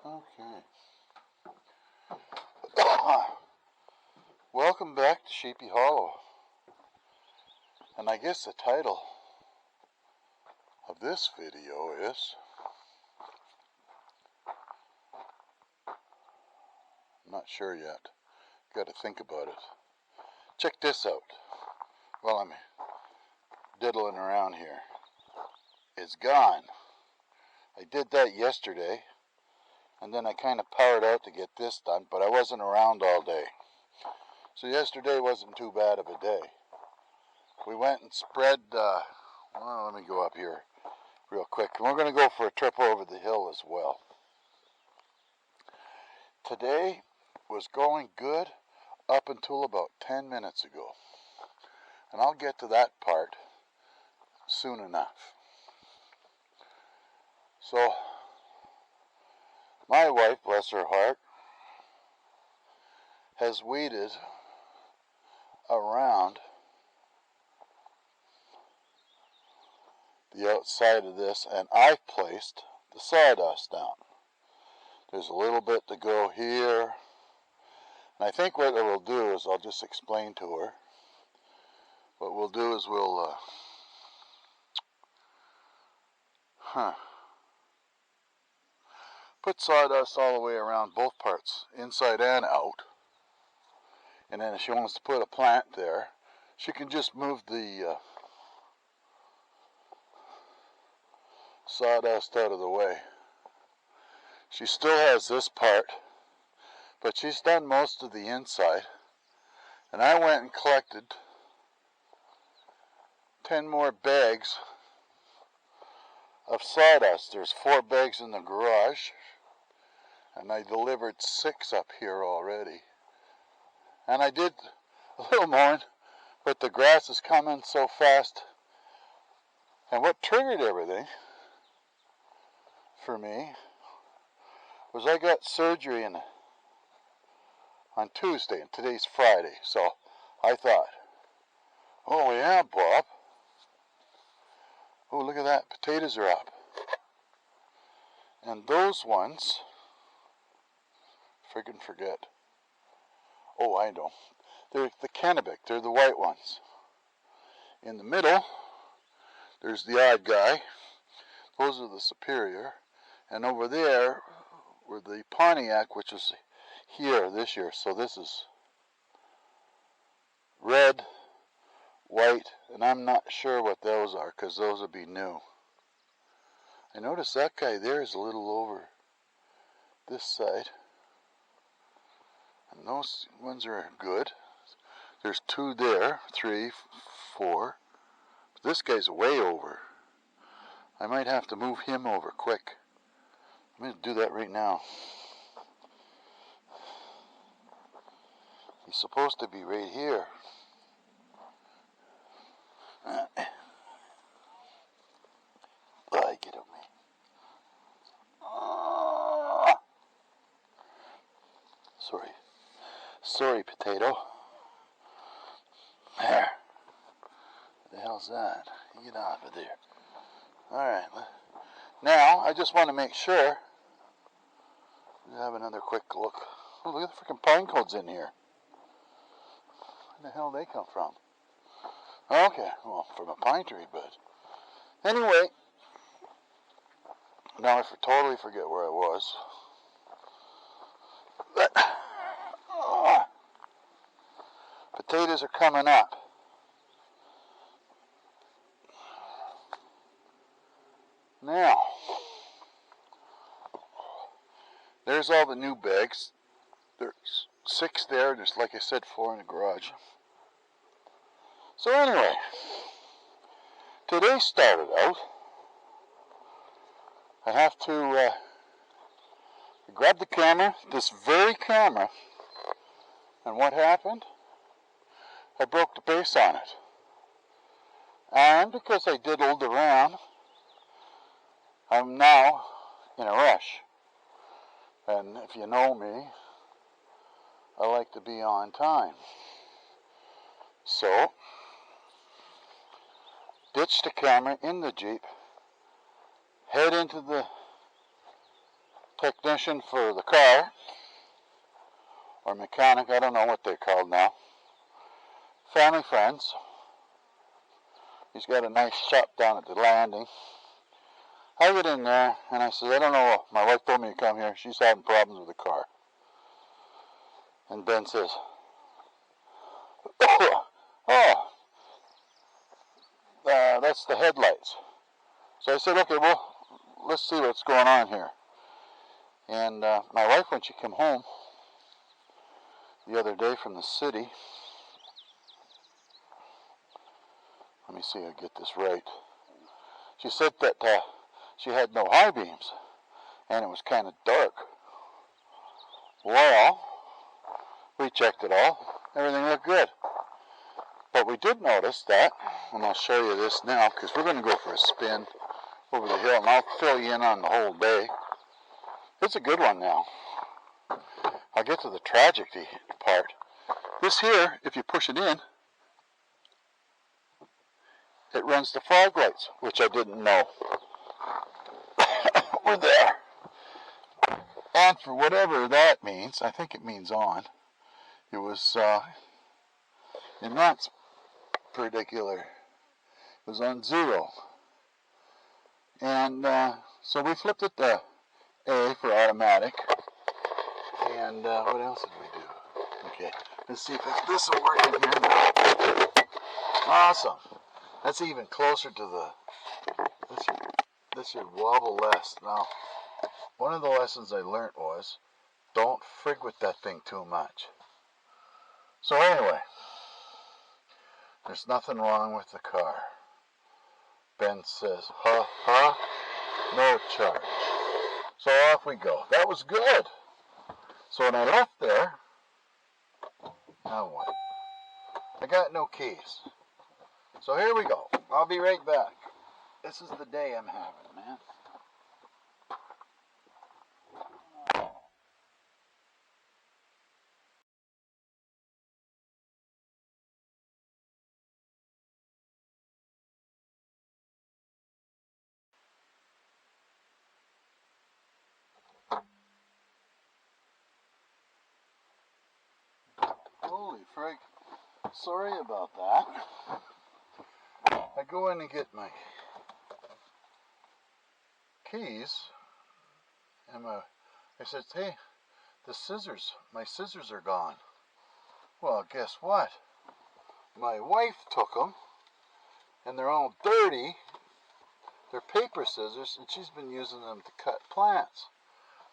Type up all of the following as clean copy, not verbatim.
Okay. Welcome back to Sheepy Hollow. And I guess the title of this video is, I'm not sure yet. Got to think about it. Check this out. While I'm diddling around here. It's gone. I did that yesterday. And then I kind of powered out to get this done, but I wasn't around all day. So yesterday wasn't too bad of a day. We went and spread, well, let me go up here real quick. And we're going to go for a trip over the hill as well. Today was going good up until about 10 minutes ago. And I'll get to that part soon enough. So, my wife, bless her heart, has weeded around the outside of this, and I've placed the sawdust down. There's a little bit to go here, and I think what it will do is I'll just explain to her. What we'll do is we'll put sawdust all the way around both parts, inside and out. And then if she wants to put a plant there, she can just move the sawdust out of the way. She still has this part, but she's done most of the inside. And I went and collected 10 more bags of sawdust. There's 4 bags in the garage, and I delivered 6 up here already. And I did a little mowing, but the grass is coming so fast. And what triggered everything for me was I got surgery on Tuesday, and today's Friday. So I thought, oh yeah, Bob. Oh, look at that, potatoes are up. And those ones, friggin' forget. Oh, I know. They're the Kennebec, they're the white ones. In the middle, there's the odd guy. Those are the superior. And over there were the Pontiac, which is here this year. So this is red, white, and I'm not sure what those are, because those would be new. I noticed that guy there is a little over this side. And those ones are good. There's 2 there, 3, 4. But this guy's way over. I might have to move him over quick. I'm going to do that right now. He's supposed to be right here. Get at me. Sorry, potato. There. What the hell's that? Get off of there. Alright. Now, I just want to make sure. We'll have another quick look. Oh, look at the freaking pine cones in here. Where the hell did they come from? Okay, well, from a pine tree, but anyway, now I totally forget where I was. But, potatoes are coming up. Now, there's all the new bags. There's 6 there. There's, like I said, 4 in the garage. So anyway, today started out. I have to grab the camera, this very camera, and what happened? I broke the base on it. And because I diddled around, I'm now in a rush. And if you know me, I like to be on time. So, ditch the camera in the Jeep, head into the technician for the car, or mechanic, I don't know what they're called now. Family friends. He's got a nice shop down at the landing. I get in there and I said, I don't know, my wife told me to come here. She's having problems with the car. And Ben says, that's the headlights. So I said, okay, well, let's see what's going on here. And my wife, when she came home the other day from the city, let me see if I get this right. She said that she had no high beams, and it was kind of dark. Well, we checked it all. Everything looked good. But we did notice that, and I'll show you this now, because we're going to go for a spin over the hill, and I'll fill you in on the whole day. It's a good one now. I'll get to the tragedy part. This here, if you push it in, it runs the fog lights, which I didn't know were there. And for whatever that means, I think it means on. It was in that particular, it was on 0. And so we flipped it to A for automatic. And what else did we do? Okay, let's see if this will work in here now. Awesome. That's even closer to the, this should wobble less. Now, one of the lessons I learned was, don't frig with that thing too much. So anyway, there's nothing wrong with the car. Ben says, no charge. So off we go. That was good. So when I left there, now what? I got no keys. So here we go. I'll be right back. This is the day I'm having, man. Holy frig. Sorry about that. I go in and get my keys, and I said, hey, my scissors are gone. Well, guess what? My wife took them, and they're all dirty. They're paper scissors, and she's been using them to cut plants.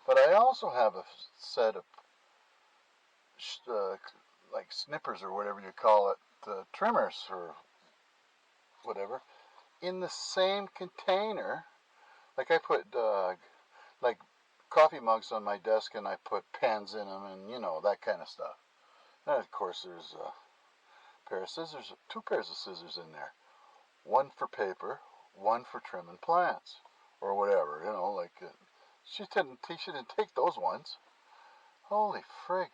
But I also have a set of like snippers or whatever you call it, trimmers or whatever, in the same container. Like I put like coffee mugs on my desk, and I put pens in them, and you know, that kind of stuff. And of course there's a pair of scissors, 2 pairs of scissors in there. One for paper, one for trimming plants or whatever, you know, like she didn't take those ones. Holy frig.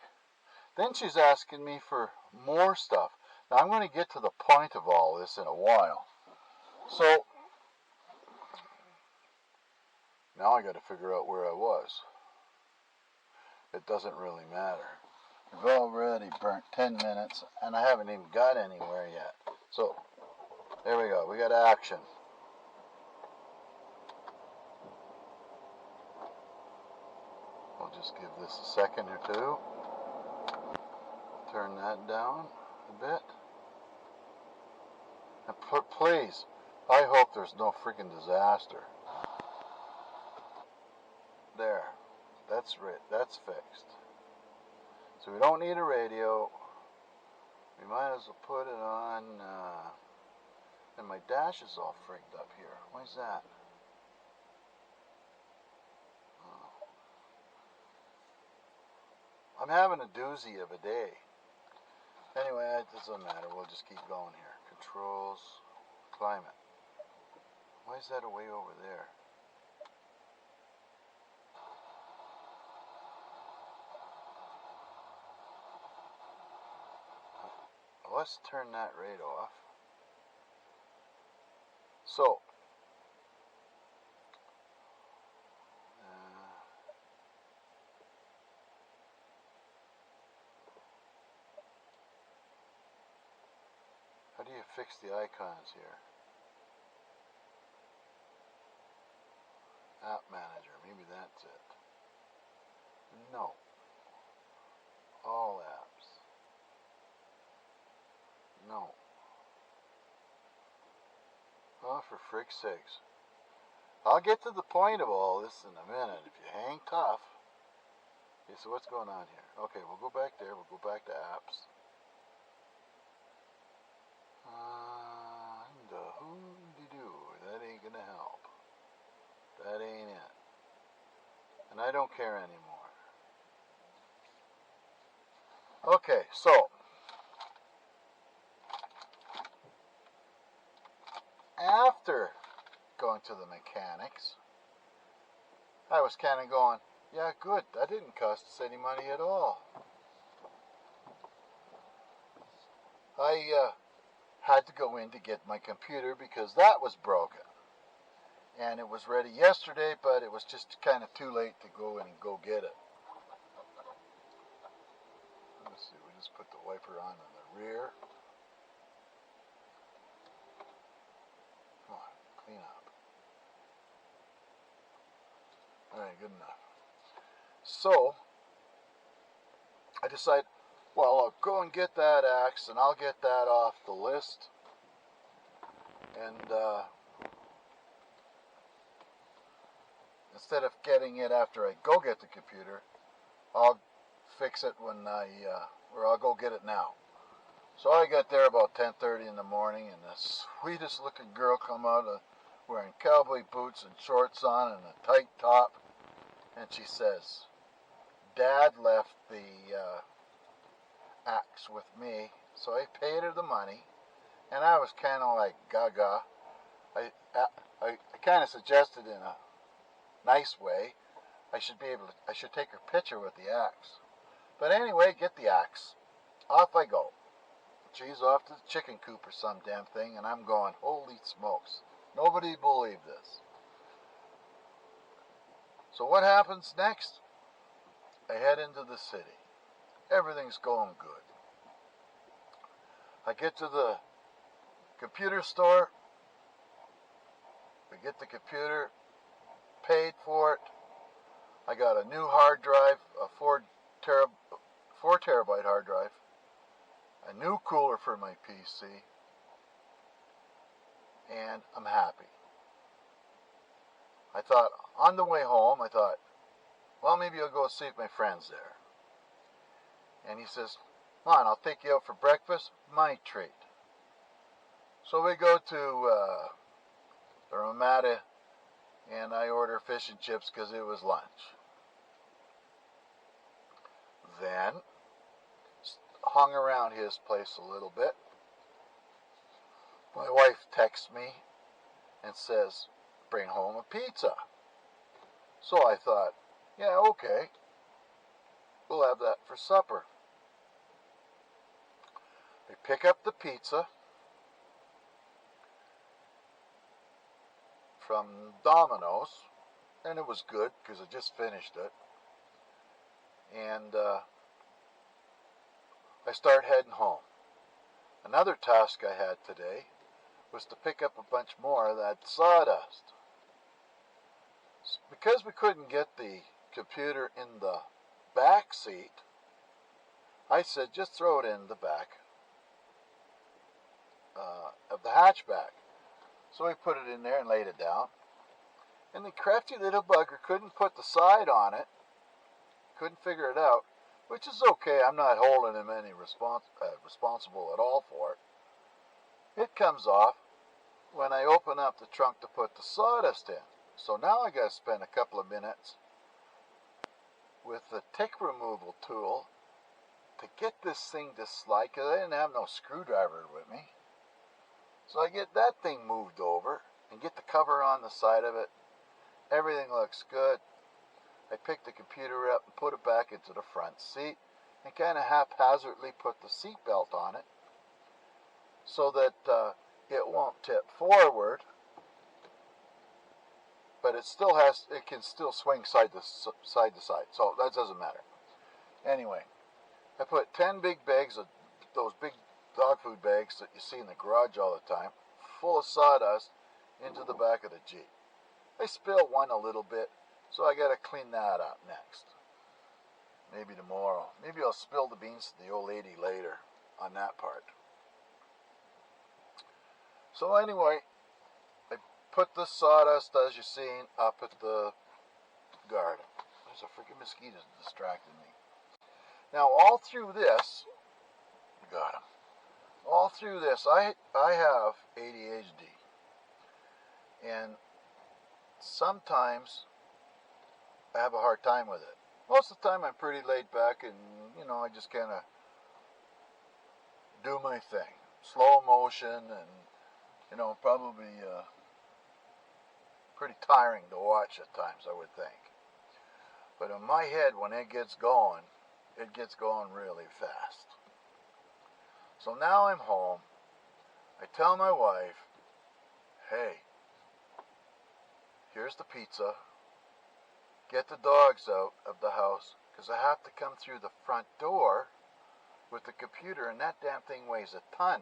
Then she's asking me for more stuff. Now I'm going to get to the point of all this in a while. So now I got to figure out where I was. It doesn't really matter. We've already burnt 10 minutes, and I haven't even got anywhere yet. So there we go. We got action. I'll just give this a second or two. Turn that down a bit. And please, I hope there's no freaking disaster. There. That's right. That's fixed. So we don't need a radio. We might as well put it on. And my dash is all frigged up here. Why is that? I'm having a doozy of a day. Anyway, it doesn't matter. We'll just keep going here. Controls, climate. Why is that away over there? Let's turn that right off. So, How do you fix the icons here? App Manager, maybe that's it. No. All apps. No. Oh, for frick's sakes. I'll get to the point of all this in a minute if you hang tough. Okay, so what's going on here? Okay, we'll go back there. We'll go back to apps. That ain't gonna help. That ain't it. And I don't care anymore. Okay, so after going to the mechanics, I was kind of going, yeah, good, that didn't cost us any money at all. I had to go in to get my computer because that was broken. And it was ready yesterday, but it was just kind of too late to go in and go get it. Let's see, we just put the wiper on in the rear. Come on, clean up. Alright, good enough. So, I decided, well, I'll go and get that axe and I'll get that off the list. And instead of getting it after I go get the computer, I'll fix it when or I'll go get it now. So I got there about 10:30 in the morning, and the sweetest looking girl come out wearing cowboy boots and shorts on and a tight top, and she says, Dad left the axe with me, so I paid her the money, and I was kind of like gaga. I kind of suggested in a nice way I should take her picture with the axe. But anyway, get the axe. Off I go. She's off to the chicken coop or some damn thing, and I'm going, holy smokes. Nobody believed this. So what happens next? I head into the city. Everything's going good. I get to the computer store. We get the computer, paid for it. I got a new hard drive, a 4 terabyte hard drive, a new cooler for my PC, and I'm happy. I thought, on the way home, well, maybe I'll go see if my friend's there. And he says, come on, I'll take you out for breakfast, my treat. So we go to the Ramada, and I order fish and chips because it was lunch. Then, hung around his place a little bit. My wife texts me and says, bring home a pizza. So I thought, yeah, okay, we'll have that for supper. I pick up the pizza from Domino's, and it was good because I just finished it. And I start heading home. Another task I had today was to pick up a bunch more of that sawdust. Because we couldn't get the computer in the back seat, I said just throw it in the back of the hatchback. So I put it in there and laid it down. And the crafty little bugger couldn't put the side on it. Couldn't figure it out, which is okay. I'm not holding him any responsible at all for it. It comes off when I open up the trunk to put the sawdust in. So now I got to spend a couple of minutes with the tick removal tool to get this thing to slide, because I didn't have no screwdriver with me. So I get that thing moved over and get the cover on the side of it. Everything looks good. I picked the computer up and put it back into the front seat and kind of haphazardly put the seat belt on it so that it won't tip forward, but it can still swing side to side, so that doesn't matter. Anyway, I put 10 big bags of those big dog food bags that you see in the garage all the time, full of sawdust, into the back of the Jeep. I spilled one a little bit, so I got to clean that up next. Maybe tomorrow. Maybe I'll spill the beans to the old lady later on that part. So anyway, I put the sawdust, as you've seen, up at the garden. There's a freaking mosquito distracting me. Now, all through this, got him. All through this, I have ADHD. And sometimes I have a hard time with it. Most of the time I'm pretty laid back and, I just kind of do my thing. Slow motion and, probably pretty tiring to watch at times, I would think. But in my head, when it gets going really fast. So now I'm home. I tell my wife, hey, here's the pizza. Get the dogs out of the house, because I have to come through the front door with the computer, and that damn thing weighs a ton.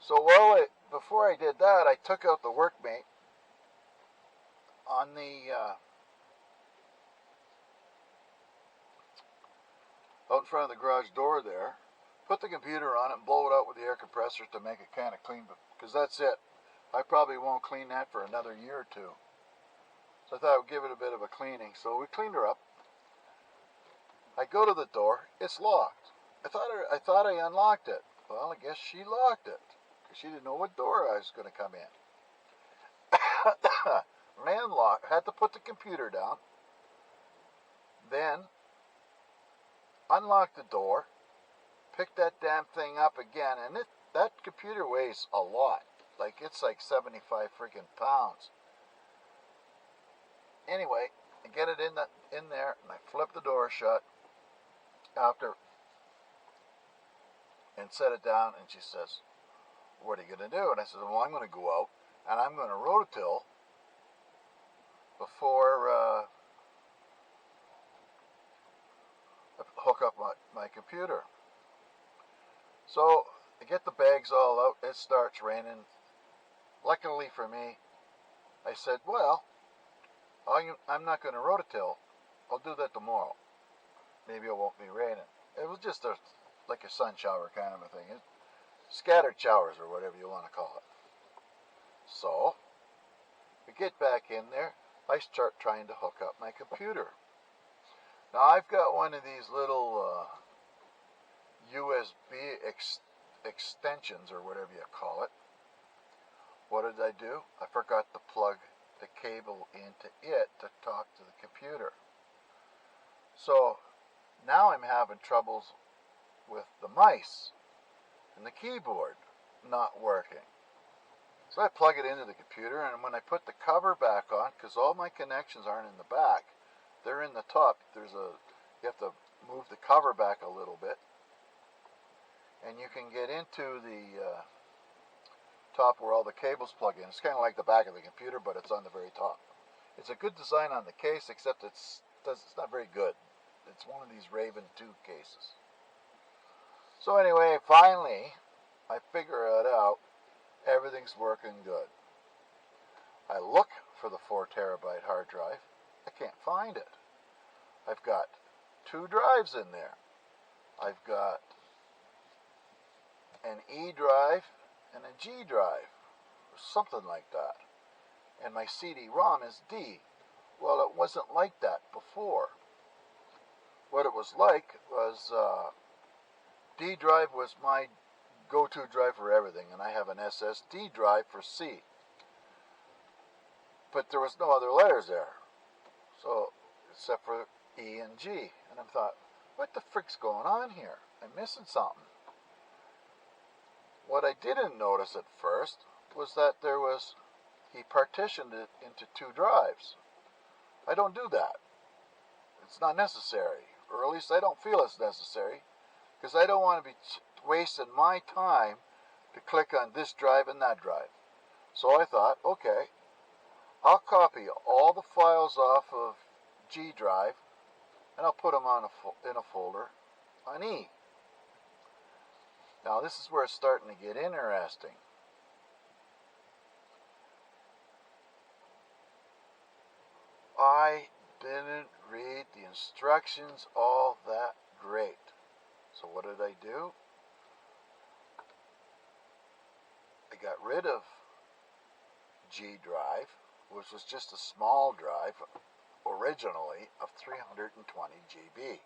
So before I did that, I took out the workmate on the out in front of the garage door there, put the computer on it and blow it out with the air compressor to make it kind of clean, because that's it. I probably won't clean that for another year or two. So I thought I would give it a bit of a cleaning. So we cleaned her up. I go to the door. It's locked. I thought I unlocked it. Well, I guess she locked it, because she didn't know what door I was going to come in. Landlocked. Had to put the computer down. Then unlock the door. Pick that damn thing up again, and that computer weighs a lot. It's like 75 freaking pounds. Anyway, I get it in there, and I flip the door shut and set it down, and she says, what are you going to do? And I said, well, I'm going to go out, and I'm going to rototill before I hook up my computer. So I get the bags all out. It starts raining. Luckily for me, I said, well, I'm not going to rototill. I'll do that tomorrow. Maybe it won't be raining. It was just like a sun shower kind of a thing. Scattered showers or whatever you want to call it. So we get back in there. I start trying to hook up my computer. Now I've got one of these little USB extensions or whatever you call it. What did I do? I forgot to plug the cable into it to talk to the computer. So now I'm having troubles with the mice and the keyboard not working. So I plug it into the computer, and when I put the cover back on, because all my connections aren't in the back, they're in the top. You have to move the cover back a little bit, and you can get into the top where all the cables plug in. It's kind of like the back of the computer, but it's on the very top. It's a good design on the case, except it's not very good. It's one of these Raven 2 cases. So anyway, finally, I figure it out. Everything's working good. I look for the 4 terabyte hard drive. I can't find it. I've got 2 drives in there. I've got an E drive and a G drive, or something like that. And my CD-ROM is D. Well, it wasn't like that before. What it was like was D drive was my go-to drive for everything, and I have an SSD drive for C. But there was no other letters there, so except for E and G. And I thought, what the frick's going on here? I'm missing something. What I didn't notice at first was that he partitioned it into 2 drives. I don't do that. It's not necessary, or at least I don't feel it's necessary, because I don't want to be wasting my time to click on this drive and that drive. So I thought, okay, I'll copy all the files off of G drive, and I'll put them in a folder on E. Now this is where it's starting to get interesting. I didn't read the instructions all that great. So what did I do? I got rid of G drive, which was just a small drive originally of 320 GB.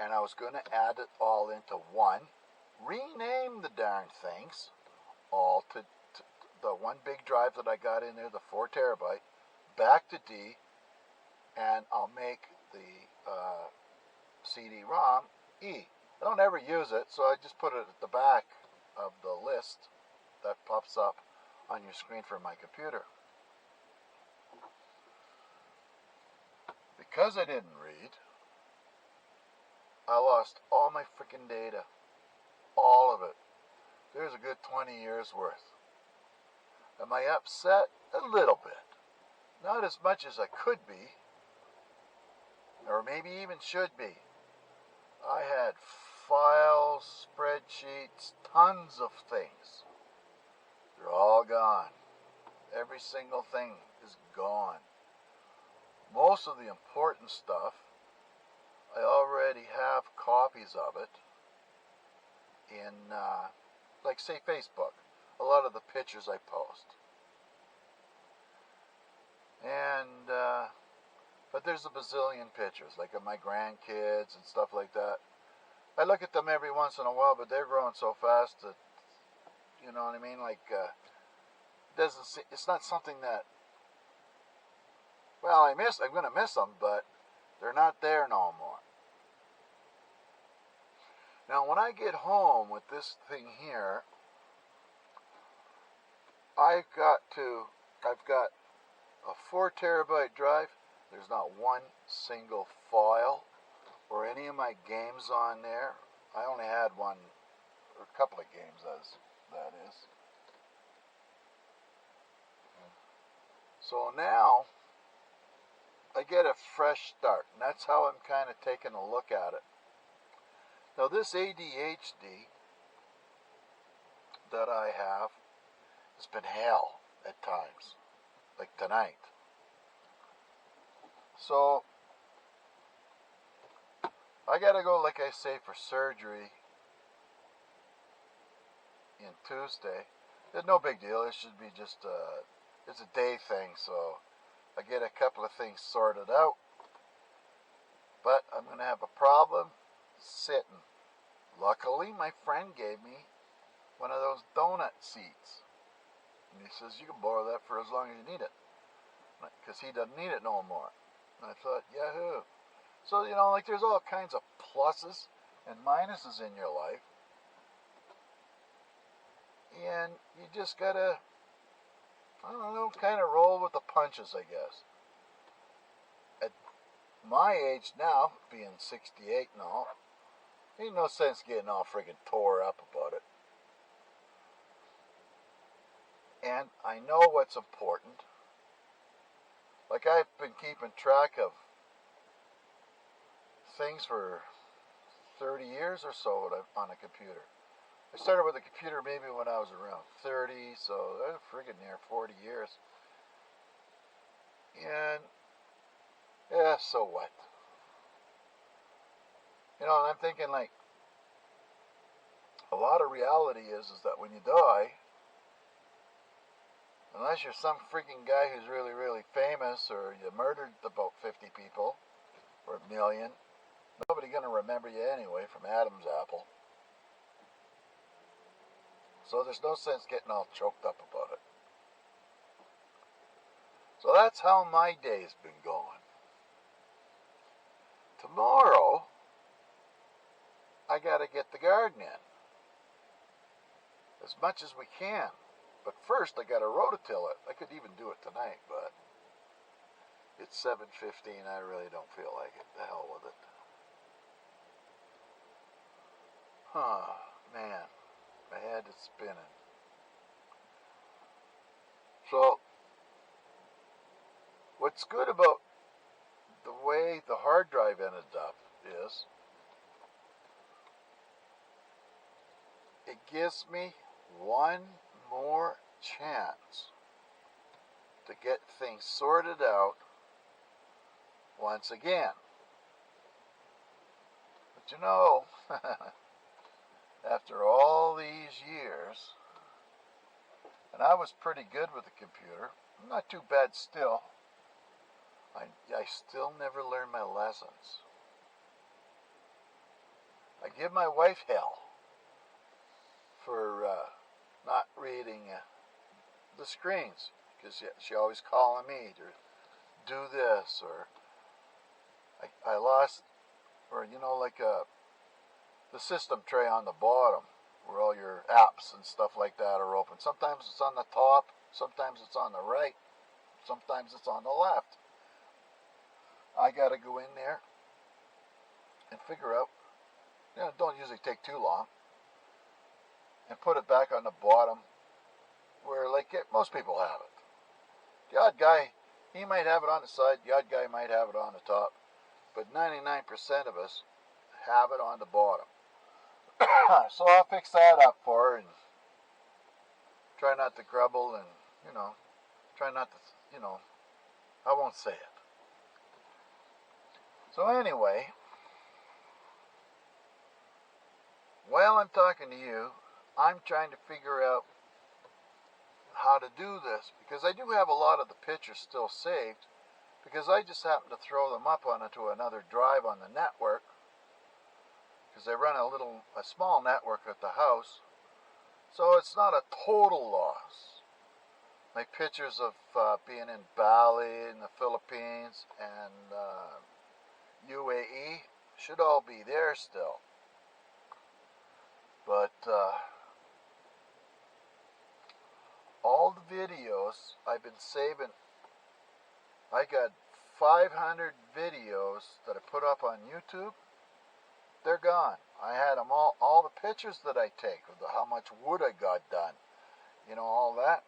And I was going to add it all into one, rename the darn things all to the one big drive that I got in there, the 4 terabyte, back to D, and I'll make the CD-ROM E. I don't ever use it, so I just put it at the back of the list that pops up on your screen for my computer. Because I didn't read, I lost all my freaking data. All of it. There's a good 20 years worth. Am I upset? A little bit. Not as much as I could be, or maybe even should be. I had files, spreadsheets, tons of things. They're all gone. Every single thing is gone. Most of the important stuff, I already have copies of it in, like say Facebook, a lot of the pictures I post. And, but there's a bazillion pictures, like of my grandkids and stuff like that. I look at them every once in a while, but they're growing so fast that, you know what I mean? Like, it's not something that, well, I'm going to miss them, but they're not there no more. Now, when I get home with this thing here, I've got a 4 terabyte drive. There's not one single file or any of my games on there. I only had one, or a couple of games, as that is. So now, I get a fresh start, and that's how I'm kind of taking a look at it. Now this ADHD that I have has been hell at times, like tonight. So I gotta go, like I say, for surgery in Tuesday. It's no big deal. It should be just it's a day thing, so I get a couple of things sorted out. But I'm gonna have a problem sitting. Luckily, my friend gave me one of those donut seats. And he says, you can borrow that for as long as you need it. Because he doesn't need it no more. And I thought, yahoo. So, you know, like there's all kinds of pluses and minuses in your life. And you just gotta, I don't know, kind of roll with the punches, I guess. At my age now, being 68 and all, ain't no sense getting all friggin' tore up about it. And I know what's important. Like I've been keeping track of things for 30 years or so on a computer. I started with a computer maybe when I was around 30, so that's friggin' near 40 years. And, yeah, so what? You know, and I'm thinking like, a lot of reality is that when you die, unless you're some freaking guy who's really, really famous, or you murdered about 50 people, or a million, nobody's going to remember you anyway from Adam's apple. So there's no sense getting all choked up about it. So that's how my day's been going. Tomorrow, I got to get the garden in. As much as we can. But first, I got to rototill it. I could even do it tonight, but it's 7:15. I really don't feel like it. The hell with it. Huh, man. My head is spinning. So, what's good about the way the hard drive ended up is it gives me one more chance to get things sorted out once again. But you know, after all these years, and I was pretty good with the computer, not too bad still, I still never learned my lessons. I give my wife hell for not reading the screens, because she always calling me to do this, or I lost, or you know, like the system tray on the bottom where all your apps and stuff like that are open. Sometimes it's on the top, sometimes it's on the right, sometimes it's on the left. I gotta go in there and figure out, you know, it don't usually take too long, and put it back on the bottom where most people have it. The odd guy, he might have it on the side, the odd guy might have it on the top, but 99% of us have it on the bottom. So I'll fix that up for her and try not to grumble, and, you know, try not to, you know, I won't say it. So anyway, while I'm talking to you, I'm trying to figure out how to do this, because I do have a lot of the pictures still saved, because I just happen to throw them up onto another drive on the network, because I run a small network at the house, so it's not a total loss. My pictures of being in Bali in the Philippines and UAE should all be there still. But all the videos I've been saving, I got 500 videos that I put up on YouTube. They're gone. I had them all the pictures that I take, of how much wood I got done, you know, all that.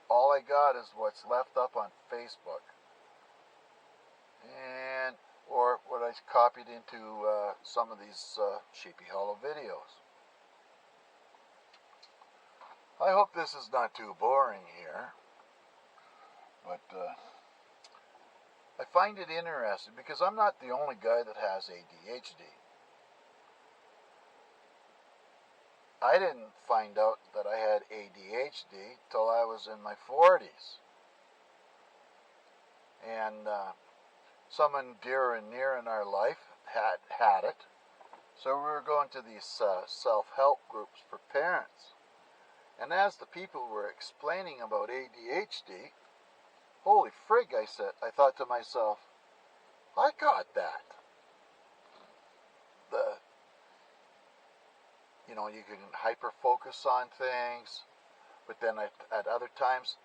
All I got is what's left up on Facebook, and or what I copied into some of these Sheepy Hollow videos. I hope this is not too boring here, but I find it interesting because I'm not the only guy that has ADHD. I didn't find out that I had ADHD till I was in my 40s. And someone dear and near in our life had it. So we were going to these self-help groups for parents. And as the people were explaining about ADHD, holy frig, I thought to myself, I got that. You know, you can hyper-focus on things, but then at other times,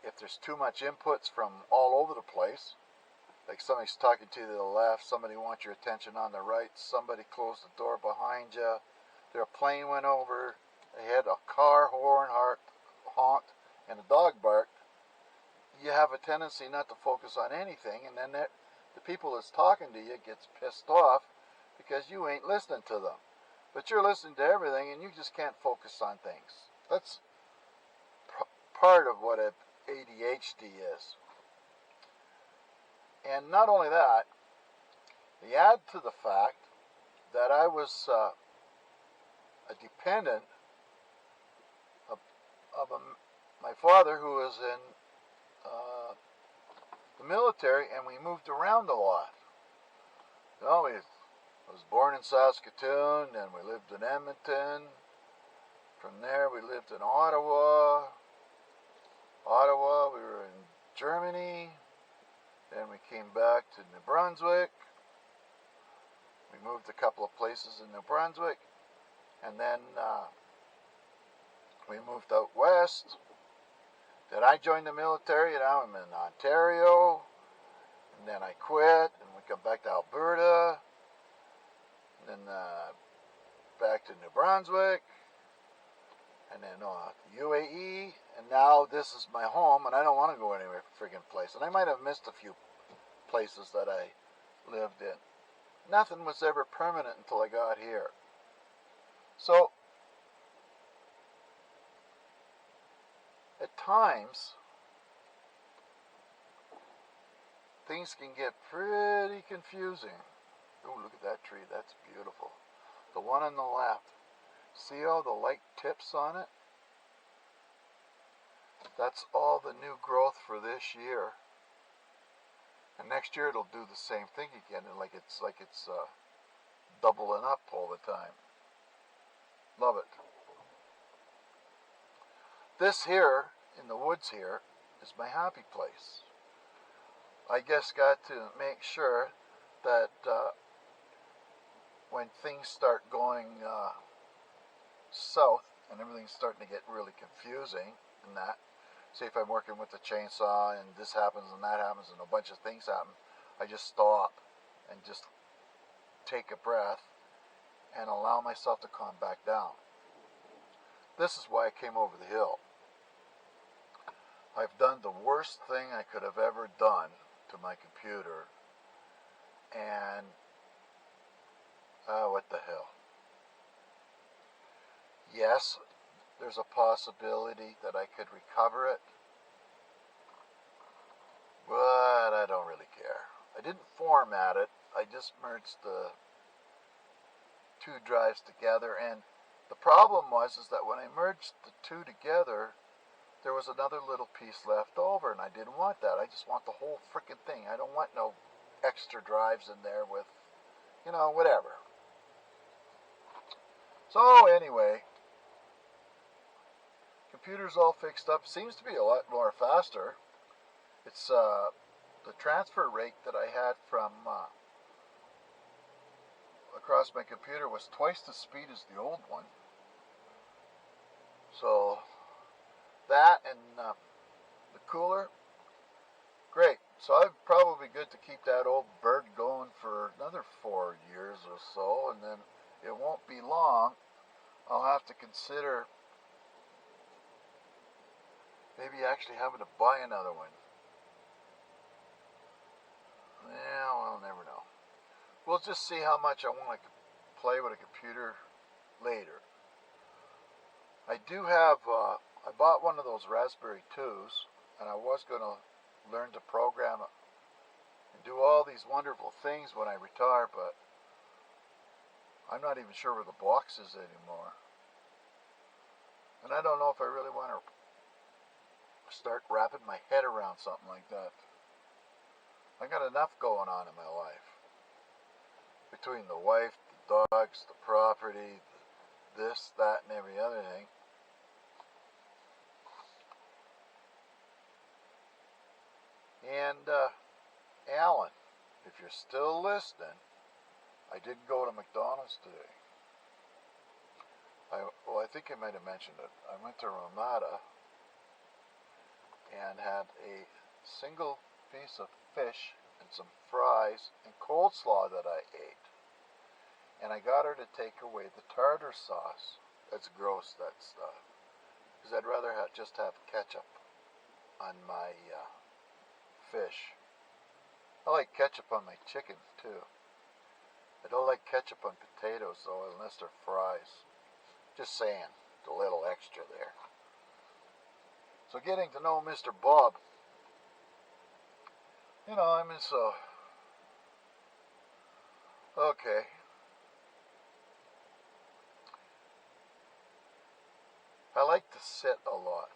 if there's too much inputs from all over the place, like somebody's talking to you to the left, somebody wants your attention on the right, somebody closed the door behind you, their plane went over, they had a car horn honked, and a dog barked, you have a tendency not to focus on anything, and then the people that's talking to you gets pissed off because you ain't listening to them. But you're listening to everything, and you just can't focus on things. That's part of what ADHD is. And not only that, you add to the fact that I was a dependent of my father, who was in the military, and we moved around a lot. You know, I was born in Saskatoon, and we lived in Edmonton. From there, we lived in Ottawa. We were in Germany. Then we came back to New Brunswick. We moved a couple of places in New Brunswick. And then we moved out west. Then I joined the military, and now I'm in Ontario. And then I quit, and we come back to Alberta. And then back to New Brunswick. And then UAE. And now this is my home, and I don't want to go anywhere friggin' place. And I might have missed a few places that I lived in. Nothing was ever permanent until I got here. So at times things can get pretty confusing. Oh, look at that tree. That's beautiful. The one on the left. See all the light tips on it? That's all the new growth for this year. And next year it'll do the same thing again, and like it's doubling up all the time. Love it. This here in the woods here is my happy place. I just got to make sure that when things start going south and everything's starting to get really confusing and that, say if I'm working with the chainsaw and this happens and that happens and a bunch of things happen, I just stop and just take a breath and allow myself to calm back down. This is why I came over the hill. I've done the worst thing I could have ever done to my computer, and what the hell. Yes, there's a possibility that I could recover it, but I don't really care. I didn't format it. I just merged the two drives together, and the problem was that when I merged the two together, there was another little piece left over, and I didn't want that. I just want the whole freaking thing. I don't want no extra drives in there with, whatever. So anyway, computer's all fixed up. Seems to be a lot more faster. It's the transfer rate that I had from across my computer was twice the speed as the old one. So that and the cooler, great. So I'm probably good to keep that old bird going for another 4 years or so, and then it won't be long. I'll have to consider maybe actually having to buy another one. Yeah, well, I'll never know. We'll just see how much I want to play with a computer later. I do have, I bought one of those Raspberry 2s, and I was going to learn to program it and do all these wonderful things when I retire, but I'm not even sure where the box is anymore. And I don't know if I really want to start wrapping my head around something like that. I got enough going on in my life. Between the wife, the dogs, the property, this, that, and every other thing. And Alan, if you're still listening, I did go to McDonald's today. I think I might have mentioned it. I went to Ramada and had a single piece of fish and some fries and coleslaw that I ate. And I got her to take away the tartar sauce. That's gross, that stuff. Because I'd rather just have ketchup on my fish. I like ketchup on my chicken too. I don't like ketchup on potatoes though, unless they're fries. Just saying, a little extra there. So getting to know Mr. Bob, I mean, so, okay. I like to sit a lot.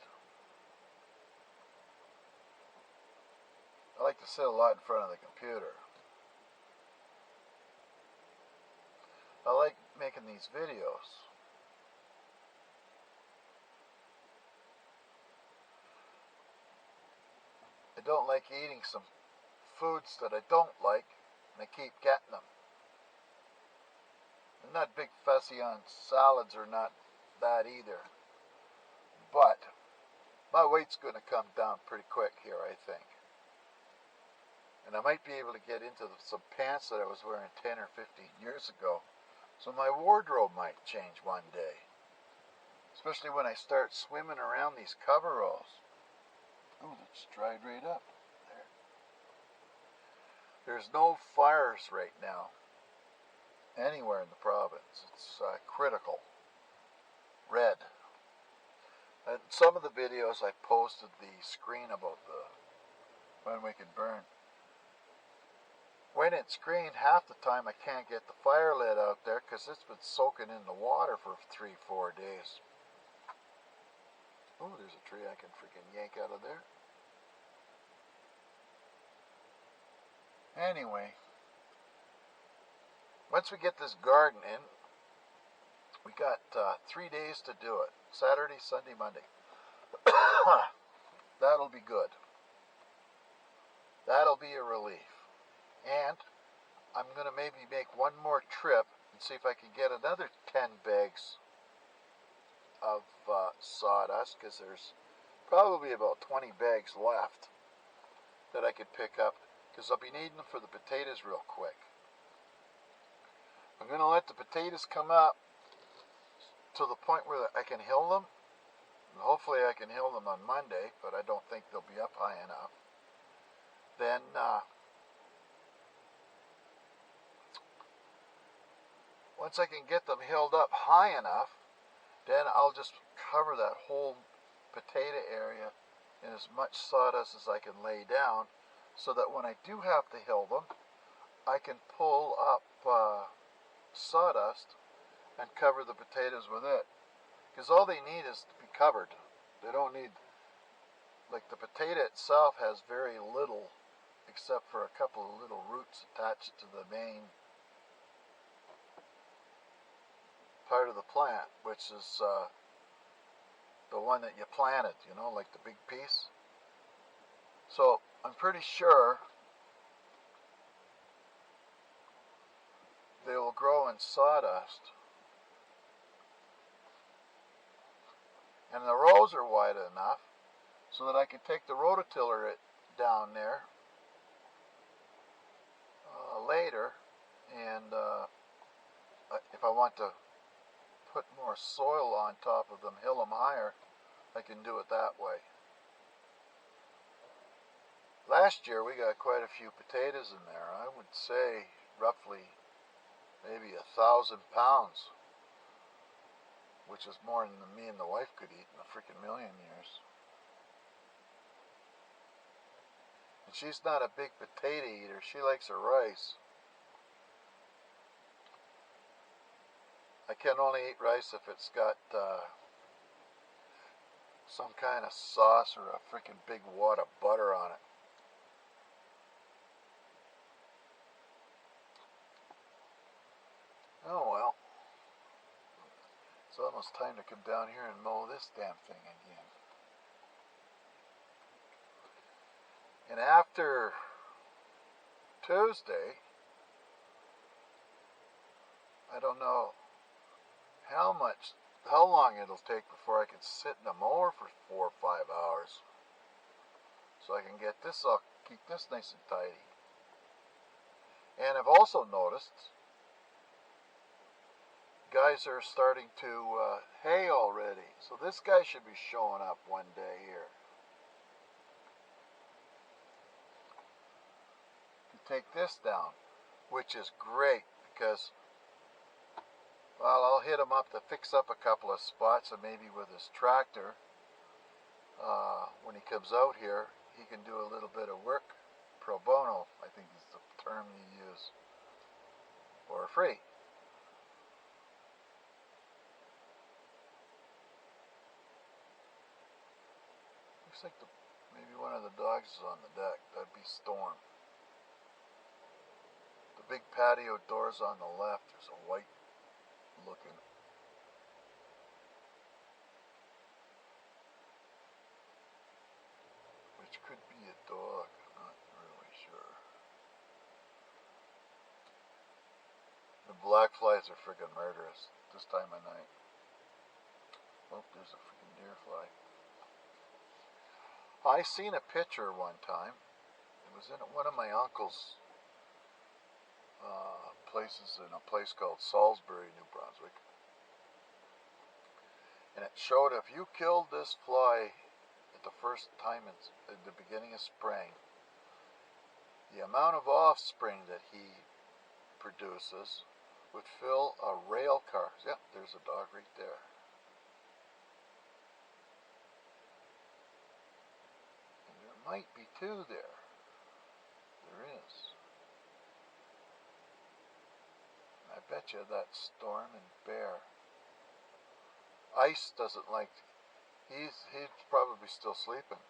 I like to sit a lot in front of the computer. I like making these videos. I don't like eating some foods that I don't like, and I keep getting them. I'm not big fussy on salads or not that either. But my weight's going to come down pretty quick here, I think. And I might be able to get into some pants that I was wearing 10 or 15 years ago. So my wardrobe might change one day. Especially when I start swimming around these coveralls. Oh, that's dried right up. There. There's no fires right now anywhere in the province. It's critical. some of the videos I posted the screen about the when we can burn. When it's green, half the time I can't get the fire lit out there because it's been soaking in the water for 3-4 days. Oh, there's a tree I can freaking yank out of there. Anyway, once we get this garden in, we got 3 days to do it. Saturday, Sunday, Monday. That'll be good. That'll be a relief. And I'm going to maybe make one more trip and see if I can get another 10 bags of sawdust, because there's probably about 20 bags left that I could pick up, because I'll be needing them for the potatoes real quick. I'm going to let the potatoes come up to the point where I can hill them. And hopefully I can hill them on Monday, but I don't think they'll be up high enough. Then once I can get them hilled up high enough, then I'll just cover that whole potato area in as much sawdust as I can lay down, so that when I do have to hill them, I can pull up sawdust and cover the potatoes with it. Because all they need is to be covered. They don't need, like, the potato itself has very little, except for a couple of little roots attached to the main part of the plant, which is the one that you planted, you know, like the big piece. So I'm pretty sure they will grow in sawdust. And the rows are wide enough so that I can take the rototiller down there later, and if I want to put more soil on top of them, hill them higher, I can do it that way. Last year we got quite a few potatoes in there. I would say roughly maybe 1,000 pounds, which is more than me and the wife could eat in a freaking million years. And she's not a big potato eater. She likes her rice. I can only eat rice if it's got some kind of sauce or a freaking big wad of butter on it. Oh well. It's almost time to come down here and mow this damn thing again. And after Tuesday, I don't know how long it'll take before I can sit in a mower for 4 or 5 hours. So I can get this up, keep this nice and tidy. And I've also noticed guys are starting to hay already. So this guy should be showing up one day here to take this down, which is great because, well, I'll hit him up to fix up a couple of spots, and maybe with his tractor, when he comes out here, he can do a little bit of work pro bono, I think is the term you use, for free. Looks like maybe one of the dogs is on the deck. That'd be Storm. The big patio doors on the left, there's a white looking. Which could be a dog, I'm not really sure. The black flies are freaking murderous this time of night. Oh, there's a freaking deer fly. I seen a picture one time. It was in one of my uncle's places in a place called Salisbury, New Brunswick. And it showed if you killed this fly at the first time in the beginning of spring, the amount of offspring that he produces would fill a rail car. Yep, there's a dog right there. might be two there. There is. I bet you that's Storm and Bear. Ice doesn't like... He's probably still sleeping.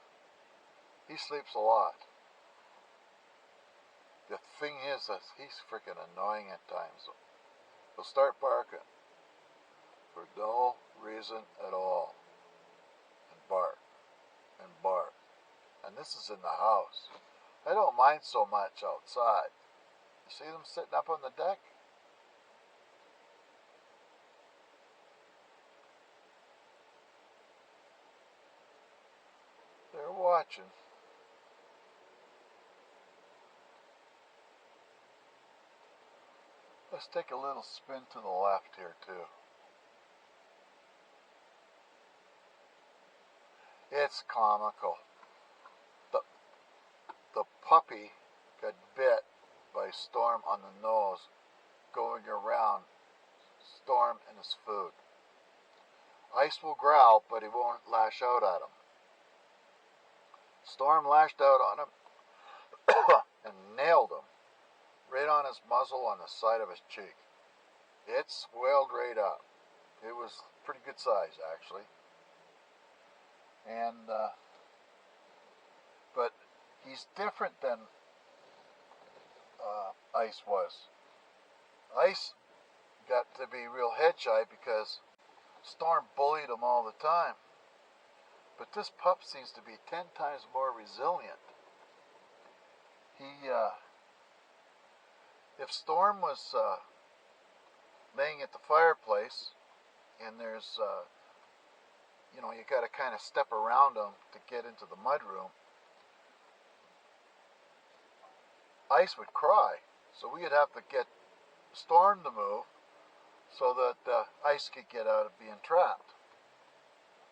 He sleeps a lot. The thing is that he's freaking annoying at times. He'll start barking for no reason at all. And bark. And bark. And this is in the house. I don't mind so much outside. You see them sitting up on the deck? They're watching. Let's take a little spin to the left here too. It's comical. The puppy got bit by Storm on the nose going around Storm and his food. Ice will growl, but he won't lash out at him. Storm lashed out on him and nailed him right on his muzzle on the side of his cheek. It swelled right up. It was pretty good size, actually. And but he's different than Ice was. Ice got to be real head shy because Storm bullied him all the time. But this pup seems to be 10 times more resilient. If Storm was laying at the fireplace and there's, you got to kind of step around him to get into the mudroom, Ice would cry. So we'd have to get Storm to move so that Ice could get out of being trapped.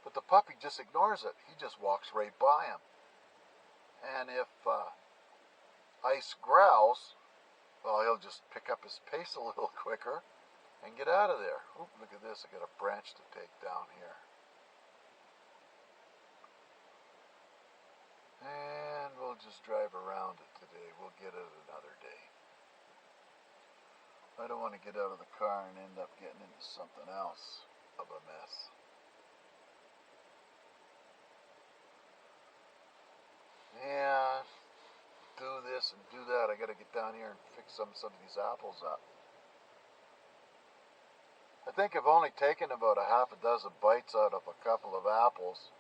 But the puppy just ignores it. He just walks right by him. And if Ice growls, well, he'll just pick up his pace a little quicker and get out of there. Oop, look at this. I got a branch to take down here. And we'll just drive around it today. We'll get it another day. I don't want to get out of the car and end up getting into something else of a mess. Yeah, do this and do that. I got to get down here and fix some of these apples up. I think I've only taken about a half a dozen bites out of a couple of apples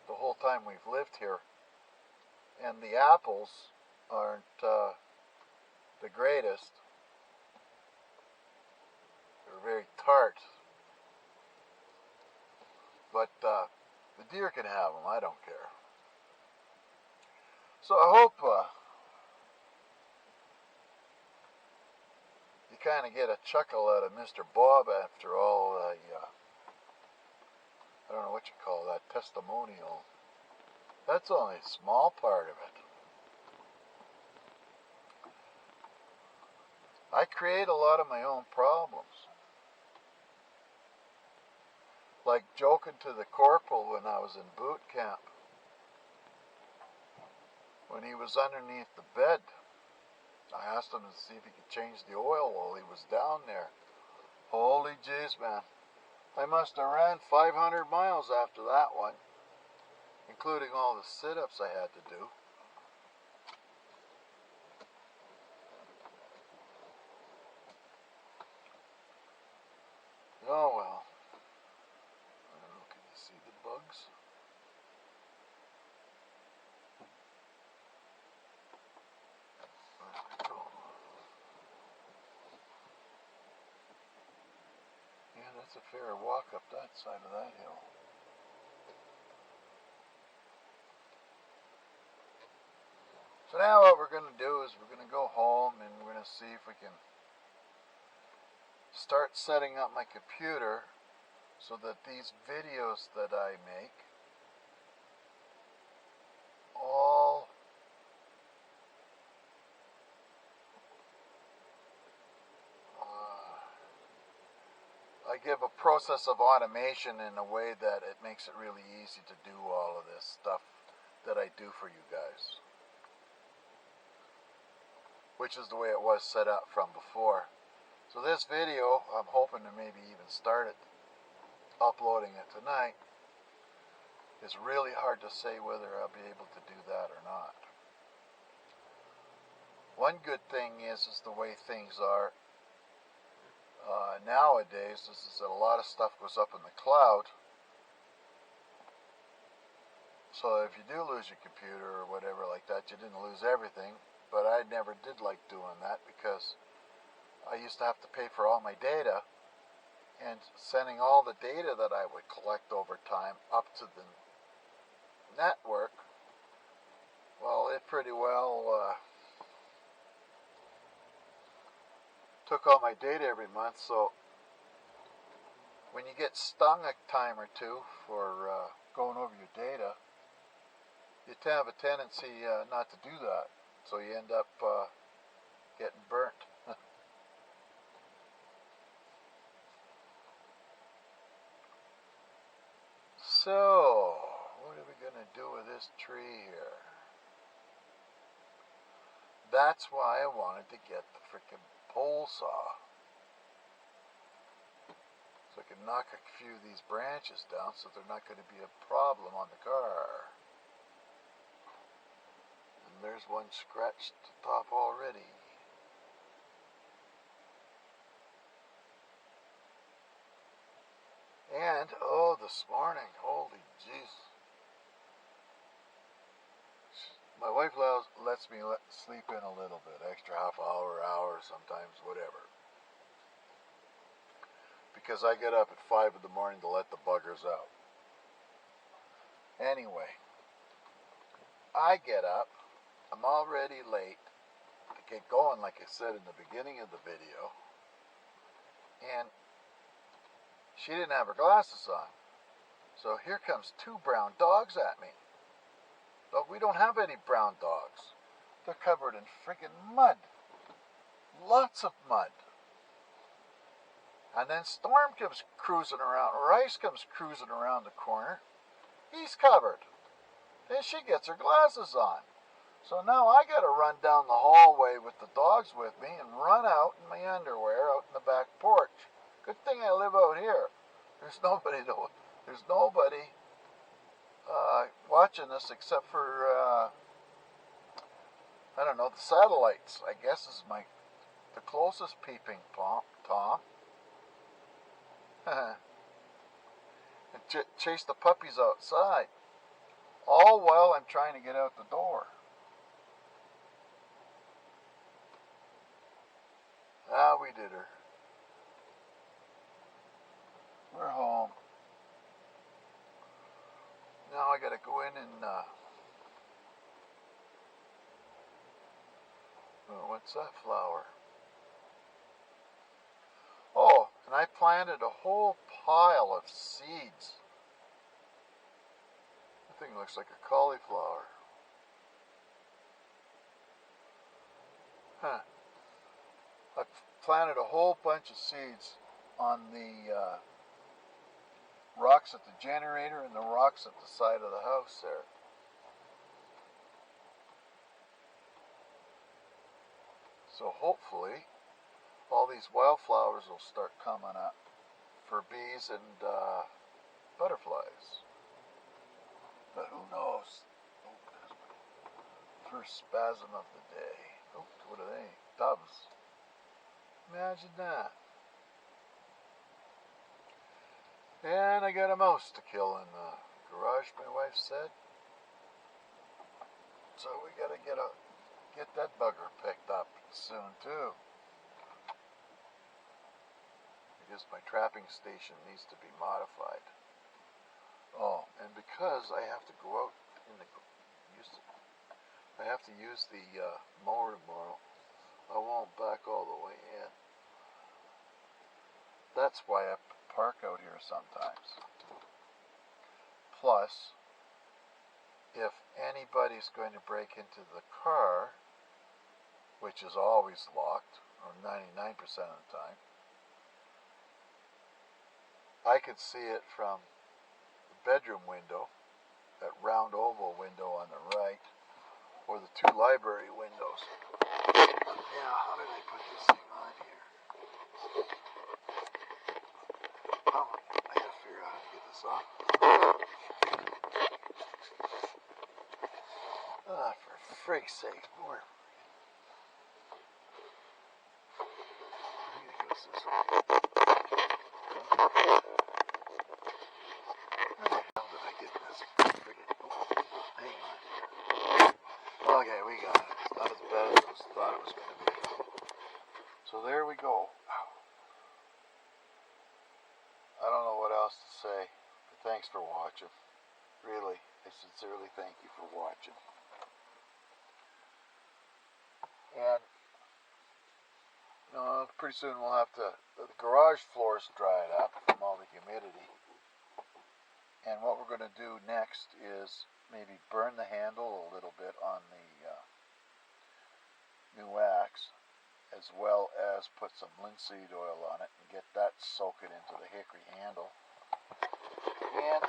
the whole time we've lived here. And the apples aren't the greatest. They're very tart. But the deer can have them. I don't care. So I hope you kind of get a chuckle out of Mr. Bob after all the, I don't know what you call that, testimonial. That's only a small part of it. I create a lot of my own problems. Like joking to the corporal when I was in boot camp. When he was underneath the bed, I asked him to see if he could change the oil while he was down there. Holy jeez, man. I must have ran 500 miles after that one, including all the sit-ups I had to do. Oh well. I don't know, can you see the bugs? Yeah, that's a fair walk up that side of that hill. So now what we're going to do is we're going to go home and we're going to see if we can start setting up my computer so that these videos that I make all I give a process of automation in a way that it makes it really easy to do all of this stuff that I do for you guys, which is the way it was set up from before. So this video, I'm hoping to maybe even start it, uploading it tonight. It's really hard to say whether I'll be able to do that or not. One good thing is the way things are nowadays is that a lot of stuff goes up in the cloud. So if you do lose your computer or whatever like that, you didn't lose everything. But I never did like doing that because I used to have to pay for all my data, and sending all the data that I would collect over time up to the network, well, it pretty well took all my data every month. So when you get stung a time or two for going over your data, you have a tendency not to do that. So you end up getting burnt. So, what are we going to do with this tree here? That's why I wanted to get the frickin' pole saw, so I can knock a few of these branches down so they're not going to be a problem on the car. And there's one scratched the top already. And, oh, this morning, holy jeez. My wife lets me sleep in a little bit, extra half hour, sometimes, whatever. Because I get up at 5 in the morning to let the buggers out. Anyway, I get up, I'm already late to get going, like I said in the beginning of the video, and she didn't have her glasses on. So here comes 2 brown dogs at me. But we don't have any brown dogs. They're covered in friggin' mud. Lots of mud. And then Storm comes cruising around. Rice comes cruising around the corner. He's covered. And she gets her glasses on. So now I gotta run down the hallway with the dogs with me and run out in my underwear out in the back porch. Good thing I live out here. There's nobody watching us except for I don't know, the satellites, I guess, is the closest peeping Tom. And chase the puppies outside, all while I'm trying to get out the door. Ah, we did her. We're home. Now I gotta go in and oh, what's that flower? Oh, and I planted a whole pile of seeds. That thing looks like a cauliflower. Huh. I planted a whole bunch of seeds on the rocks at the generator and the rocks at the side of the house there. So hopefully all these wildflowers will start coming up for bees and butterflies. But who knows? Oh, there's my first spasm of the day. Oh, what are they? Doves. Imagine that. And I got a mouse to kill in the garage, my wife said. So we gotta get that bugger picked up soon too. Because my trapping station needs to be modified. Oh, and because I have to go out in the I have to use the mower tomorrow, I won't back all the way in. That's why I park out here sometimes. Plus, if anybody's going to break into the car, which is always locked, or 99% of the time, I could see it from the bedroom window, that round oval window on the or the two library windows. Yeah, how did I put this thing on here? Oh, I gotta figure out how to get this off. Ah, for frig's sake, more. I think it goes this way. Where the hell did I get this? Friggin'. Hang on. Okay, we got it. It's not as bad as I thought it was going to be. So there we go. I don't know what else to say, but thanks for watching. Really, I sincerely thank you for watching. And pretty soon we'll have to, the garage floor's dried up from all the humidity. And what we're going to do next is maybe burn the handle a little bit on the new wax, as well as put some linseed oil on it and get that soaking into the hickory handle. And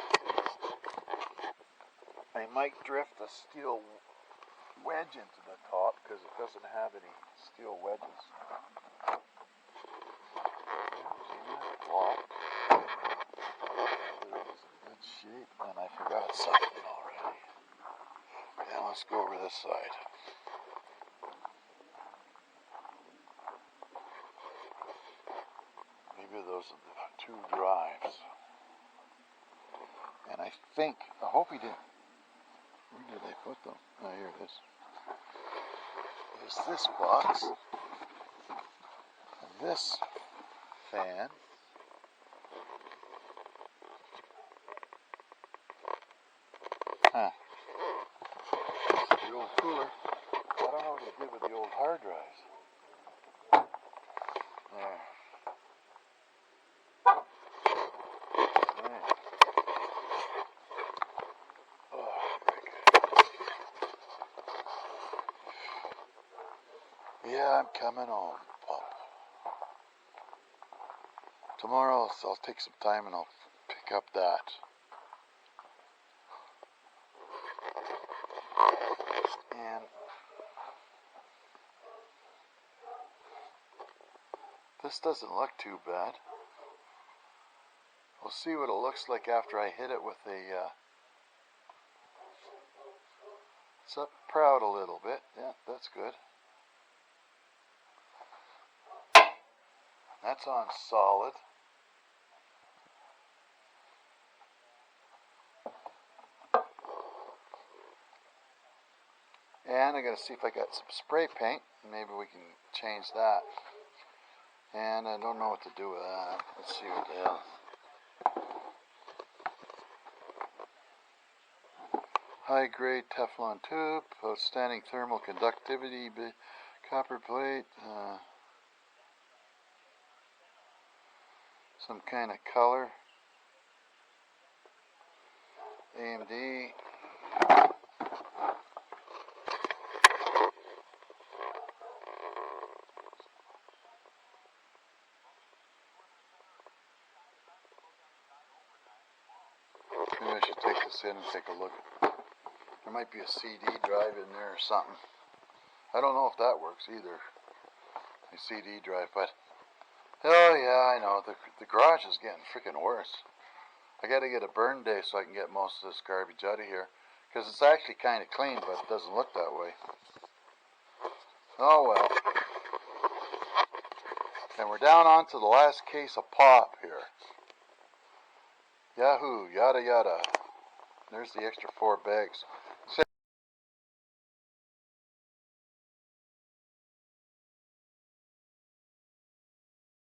I might drift a steel wedge into the top because it doesn't have any steel wedges. Blocked. It was in good shape, and I forgot something already. Now let's go over this side. Maybe those are the two drives. And I hope he didn't. Where did I put them? Oh, here it is. There's this box. And this fan. Huh. The old cooler. I don't know what he did with the old hard drives. There. Right. Oh, very good. Yeah, I'm coming home, pup. Tomorrow I'll take some time and I'll pick up that. And this doesn't look too bad. We'll see what it looks like after I hit it with a it's up proud a little bit. Yeah, that's good. That's on solid. And I gotta see if I got some spray paint. Maybe we can change that. And I don't know what to do with that. Let's see what the hell. High grade Teflon tube, outstanding thermal conductivity, copper plate, some kind of color, AMD. Maybe I should take this in and take a look. There might be a CD drive in there or something. I don't know if that works either, a CD drive, but oh yeah, I know, the garage is getting freaking worse. I gotta get a burn day so I can get most of this garbage out of here, because it's actually kind of clean, but it doesn't look that way. Oh well. And we're down onto the last case of pop here. Yahoo, yada yada. There's the extra 4 bags.